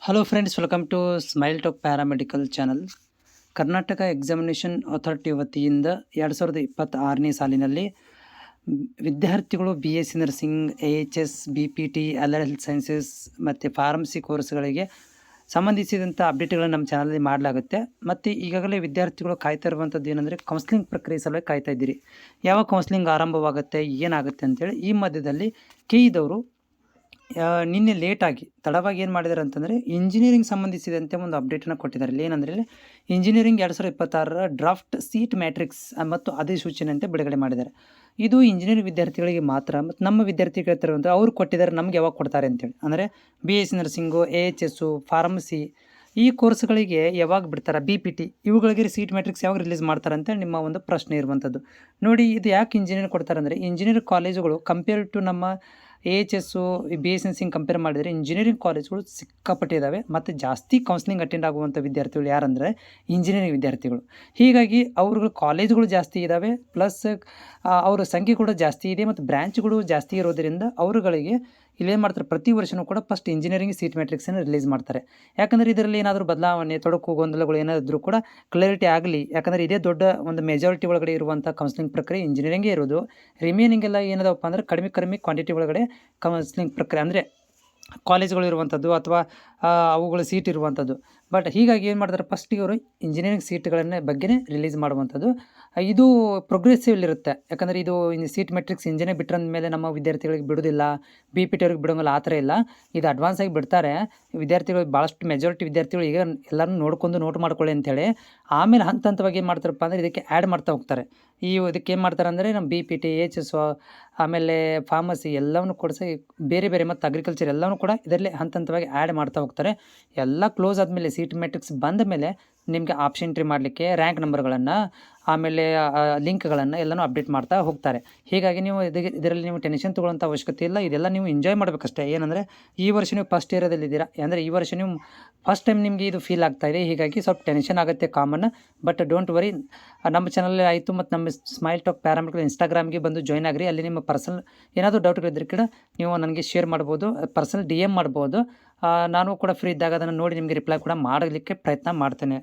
Hello friends, welcome to smile talk paramedical channel. Karnataka examination authority ವತಿಯಿಂದ 2026ನೇ ಸಾಲಿನಲ್ಲಿ ವಿದ್ಯಾರ್ಥಿಗಳು BSc nursing, AHS, BPT, allied health sciences ಮತ್ತು pharmacy ಕೋರ್ಸ್ಗಳಿಗೆ ಸಂಬಂಧಿಸಿದಂಥ ಅಪ್ಡೇಟ್ಗಳನ್ನು ನಮ್ಮ ಚಾನಲಲ್ಲಿ ಮಾಡಲಾಗುತ್ತೆ. ಮತ್ತು ಈಗಾಗಲೇ ವಿದ್ಯಾರ್ಥಿಗಳು ಕಾಯ್ತಾ ಇರುವಂಥದ್ದು ಏನಂದರೆ ಕೌನ್ಸ್ಲಿಂಗ್ ಪ್ರಕ್ರಿಯೆ ಸಲುವಾಗಿ ಕಾಯ್ತಾ ಇದ್ದೀರಿ. ಯಾವ ಕೌನ್ಸ್ಲಿಂಗ್ ಆರಂಭವಾಗುತ್ತೆ, ಏನಾಗುತ್ತೆ ಅಂತೇಳಿ. ಈ ಮಧ್ಯದಲ್ಲಿ ಕೆಇದವರು ನಿನ್ನೆ ಲೇಟಾಗಿ ತಡವಾಗಿ ಏನು ಮಾಡಿದ್ದಾರೆ ಅಂತಂದರೆ ಇಂಜಿನಿಯರಿಂಗ್ ಸಂಬಂಧಿಸಿದಂತೆ ಒಂದು ಅಪ್ಡೇಟನ್ನು ಕೊಟ್ಟಿದ್ದಾರೆ. ಇಲ್ಲಿ ಏನಂದರೆ ಇಂಜಿನಿಯರಿಂಗ್ 2026ರ ಡ್ರಾಫ್ಟ್ ಸೀಟ್ ಮ್ಯಾಟ್ರಿಕ್ಸ್ ಮತ್ತು ಅಧಿಸೂಚನೆಯಂತೆ ಬಿಡುಗಡೆ ಮಾಡಿದ್ದಾರೆ. ಇದು ಇಂಜಿನಿಯರಿಂಗ್ ವಿದ್ಯಾರ್ಥಿಗಳಿಗೆ ಮಾತ್ರ. ಮತ್ತು ನಮ್ಮ ವಿದ್ಯಾರ್ಥಿಗಳು ಹೇಳ್ತಿರುವಂಥ ಅವ್ರು ಕೊಟ್ಟಿದ್ದಾರೆ, ನಮ್ಗೆ ಯಾವಾಗ ಕೊಡ್ತಾರೆ ಅಂತೇಳಿ. ಅಂದರೆ BSc ನರ್ಸಿಂಗು, AHS, ಫಾರ್ಮಸಿ ಈ ಕೋರ್ಸ್ಗಳಿಗೆ ಯಾವಾಗ ಬಿಡ್ತಾರೆ, BPT ಇವುಗಳಿಗೆ ಸೀಟ್ ಮ್ಯಾಟ್ರಿಕ್ಸ್ ಯಾವಾಗ ರಿಲೀಸ್ ಮಾಡ್ತಾರೆ ಅಂತೇಳಿ ನಿಮ್ಮ ಒಂದು ಪ್ರಶ್ನೆ ಇರುವಂಥದ್ದು. ನೋಡಿ, ಇದು ಯಾಕೆ ಇಂಜಿನಿಯರ್ ಕೊಡ್ತಾರೆ ಅಂದರೆ ಇಂಜಿನಿಯರಿಂಗ್ ಕಾಲೇಜುಗಳು ಕಂಪೇರ್ ಟು ನಮ್ಮ AHS, BSc ನರ್ಸಿಂಗ್ ಕಂಪೇರ್ ಮಾಡಿದರೆ ಇಂಜಿನಿಯರಿಂಗ್ ಕಾಲೇಜ್ಗಳು ಸಿಕ್ಕಾಪಟ್ಟೆ ಇದ್ದಾವೆ. ಮತ್ತು ಜಾಸ್ತಿ ಕೌನ್ಸ್ಲಿಂಗ್ ಅಟೆಂಡ್ ಆಗುವಂಥ ವಿದ್ಯಾರ್ಥಿಗಳು ಯಾರಂದರೆ ಇಂಜಿನಿಯರಿಂಗ್ ವಿದ್ಯಾರ್ಥಿಗಳು. ಹೀಗಾಗಿ ಅವ್ರುಗಳ ಕಾಲೇಜುಗಳು ಜಾಸ್ತಿ ಇದ್ದಾವೆ, ಪ್ಲಸ್ ಅವರ ಸಂಖ್ಯೆ ಕೂಡ ಜಾಸ್ತಿ ಇದೆ, ಮತ್ತು ಬ್ರ್ಯಾಂಚ್ಗಳು ಜಾಸ್ತಿ ಇರೋದರಿಂದ ಅವರುಗಳಿಗೆ ಇಲ್ಲೇನು ಮಾಡ್ತಾರೆ, ಪ್ರತಿ ವರ್ಷವೂ ಕೂಡ ಫಸ್ಟ್ ಇಂಜಿನಿಯರಿಂಗ್ ಸೀಟ್ ಮ್ಯಾಟ್ರಿಕ್ಸನ್ನು ರಿಲೀಸ್ ಮಾಡ್ತಾರೆ. ಯಾಕಂದರೆ ಇದರಲ್ಲಿ ಏನಾದರೂ ಬದಲಾವಣೆ, ತೊಡಕು, ಗೊಂದಲಗಳು ಏನಾದರೂ ಕೂಡ ಕ್ಲಾರಿಟಿ ಆಗಲಿ. ಯಾಕಂದರೆ ಇದೇ ದೊಡ್ಡ ಒಂದು ಮೆಜಾರಿಟಿ ಒಳಗಡೆ ಇರುವಂಥ ಕೌನ್ಸ್ಲಿಂಗ್ ಪ್ರಕ್ರಿಯೆ ಇಂಜಿನಿಯರಿಂಗೇ ಇರೋದು. ರಿಮೈನಿಂಗ್ ಎಲ್ಲ ಏನದಪ್ಪ ಅಂದರೆ ಕಡಿಮೆ ಕ್ವಾಂಟಿಟಿ ಒಳಗಡೆ ಕೌನ್ಸ್ಲಿಂಗ್ ಪ್ರಕ್ರಿಯೆ ಅಂದರೆ ಕಾಲೇಜ್ಗಳು ಇರುವಂಥದ್ದು ಅಥವಾ ಅವುಗಳ ಸೀಟ್ ಇರುವಂಥದ್ದು. ಬಟ್ ಹೀಗಾಗಿ ಏನು ಮಾಡ್ತಾರೆ, ಫಸ್ಟಿಗೆ ಅವರು ಇಂಜಿನಿಯರಿಂಗ್ ಸೀಟ್ಗಳನ್ನ ಬಗ್ಗೆನೇ ರಿಲೀಸ್ ಮಾಡುವಂಥದ್ದು. ಇದು ಪ್ರೋಗ್ರೆಸಿವ್ಲಿರುತ್ತೆ. ಯಾಕಂದರೆ ಇದು ಸೀಟ್ ಮೆಟ್ರಿಕ್ಸ್ ಇಂಜಿನಿಯರ್ ಬಿಟ್ಟರಂದ ಮೇಲೆ ನಮ್ಮ ವಿದ್ಯಾರ್ಥಿಗಳಿಗೆ ಬಿಡೋದಿಲ್ಲ, BPT ಅವ್ರಿಗೆ ಬಿಡೋಂಗಿಲ್ಲ, ಆ ಥರ ಇಲ್ಲ. ಇದು ಅಡ್ವಾನ್ಸ್ ಆಗಿ ಬಿಡ್ತಾರೆ. ವಿದ್ಯಾರ್ಥಿಗಳು ಭಾಳಷ್ಟು ಮೆಜಾರಿಟಿ ವಿದ್ಯಾರ್ಥಿಗಳು ಈಗ ಎಲ್ಲರೂ ನೋಟ್ ಮಾಡ್ಕೊಳ್ಳಿ ಅಂಥೇಳಿ. ಆಮೇಲೆ ಹಂತವಾಗಿ ಏನು ಮಾಡ್ತಾರಪ್ಪ ಅಂದರೆ ಇದಕ್ಕೆ ಆ್ಯಡ್ ಮಾಡ್ತಾ ಹೋಗ್ತಾರೆ. ಇದಕ್ಕೆ ಏನು ಮಾಡ್ತಾರೆ ಅಂದರೆ ನಮ್ಮ BPT, AHS, ಆಮೇಲೆ ಫಾರ್ಮಸಿ ಎಲ್ಲವನ್ನು ಕೊಡಿಸಿ ಬೇರೆ ಮತ್ತು ಅಗ್ರಿಕಲ್ಚರ್ ಎಲ್ಲವೂ ಕೂಡ ಇದರಲ್ಲಿ ಹಂತವಾಗಿ ಆ್ಯಡ್ ಮಾಡ್ತಾ ಹೋಗ್ತಾರೆ. ಎಲ್ಲ ಕ್ಲೋಸ್ ಆದಮೇಲೆ ಸೀಟ್ ಮ್ಯಾಟ್ರಿಕ್ಸ್ ಬಂದ ಮೇಲೆ ನಿಮಗೆ ಆಪ್ಷನ್ ಎಂಟ್ರಿ ಮಾಡಲಿಕ್ಕೆ ರ್ಯಾಂಕ್ ನಂಬರ್ಗಳನ್ನು, ಆಮೇಲೆ ಲಿಂಕ್ಗಳನ್ನು ಎಲ್ಲನೂ ಅಪ್ಡೇಟ್ ಮಾಡ್ತಾ ಹೋಗ್ತಾರೆ. ಹೀಗಾಗಿ ನೀವು ಇದರಲ್ಲಿ ನೀವು ಟೆನ್ಷನ್ ತೊಗೊಳ್ಳೋಂಥ ಅವಶ್ಯಕತೆ ಇಲ್ಲ. ಇದೆಲ್ಲ ನೀವು ಎಂಜಾಯ್ ಮಾಡಬೇಕಷ್ಟೇ. ಏನಂದರೆ ಈ ವರ್ಷ ನೀವು ಫಸ್ಟ್ ಇಯರದಲ್ಲಿದ್ದೀರಾ, ಅಂದರೆ ಈ ವರ್ಷ ನೀವು ಫಸ್ಟ್ ಟೈಮ್ ನಿಮಗೆ ಇದು ಫೀಲ್ ಆಗ್ತಾಯಿದೆ. ಹೀಗಾಗಿ ಸ್ವಲ್ಪ ಟೆನ್ಷನ್ ಆಗುತ್ತೆ, ಕಾಮನ್. ಬಟ್ ಡೋಂಟ್ ವರಿ, ನಮ್ಮ ಚಾನಲ್ ಆಯಿತು ಮತ್ತು ನಮ್ಮ ಸ್ಮೈಲ್ ಟಾಕ್ ಪ್ಯಾರಾಮೆಡಿಕಲ್ ಇನ್ಸ್ಟಾಗ್ರಾಮ್ಗೆ ಬಂದು ಜಾಯ್ನ್ ಆಗಿರಿ. ಅಲ್ಲಿ ನಿಮ್ಮ ಪರ್ಸನಲ್ ಏನಾದರೂ ಡೌಟ್ಗಳಿದ್ದರೆ ಕೂಡ ನೀವು ನನಗೆ ಶೇರ್ ಮಾಡ್ಬೋದು, ಪರ್ಸನಲ್ DM ಮಾಡ್ಬೋದು. ನಾನು ಕೂಡ ಫ್ರೀ ಇದ್ದಾಗ ಅದನ್ನು ನೋಡಿ ನಿಮಗೆ ರಿಪ್ಲೈ ಕೂಡ ಮಾಡಲಿಕ್ಕೆ ಪ್ರಯತ್ನ ಮಾಡ್ತೇನೆ.